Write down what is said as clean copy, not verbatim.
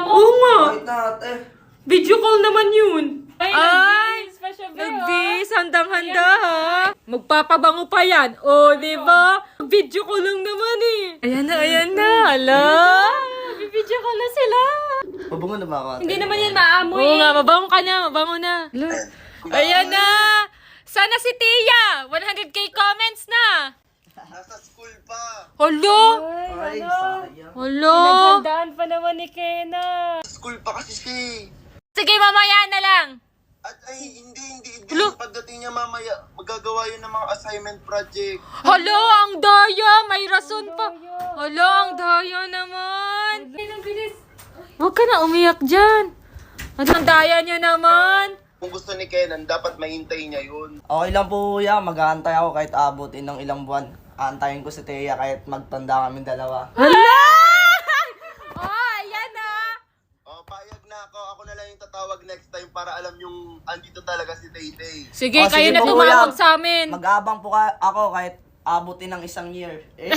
Oo nga. Kahit na ate. Video call naman yun. Ay, special Nagbis, handang-handa ha. Magpapabango pa yan. O, di ba? Video call lang naman eh. Ayan na. Hala. Video call na sila. Mabango na ba ako ate? Hindi naman yan maamoy. Oo nga, mabango ka na. Mabango na. Hala. Ayan na. Sana si Tia. 100k comments na. Nasa school pa. Hala. Ay, sayang. Hala. Naghandaan pa naman ni Kena. Sa school pa kasi siya eh. Sige, mamaya na lang. At ay, hindi. Hello? Pagdating niya mamaya, magagawa yun ng mga assignment project. Hala, ang daya. May rason pa. Hala, ang daya naman. Ang bilis. Huwag ka na umiyak dyan. Ang daya niya naman. Kung gusto ni Kenan, dapat mahintay niya yun. Okay lang po kuya, mag-aantay ako kahit abutin ng ilang buwan. Aantayin ko si Thea kahit magtanda kami dalawa. Hala! Oh, ayan na. Oh, payag na ako. Ako na lang yung tatawag next time para alam yung andito talaga si Tay-Tay. Sige, Oh, kayo sige na po, tumawag kuya. sa amin. Mag-aabang po ako kahit abutin ng isang year. Eh.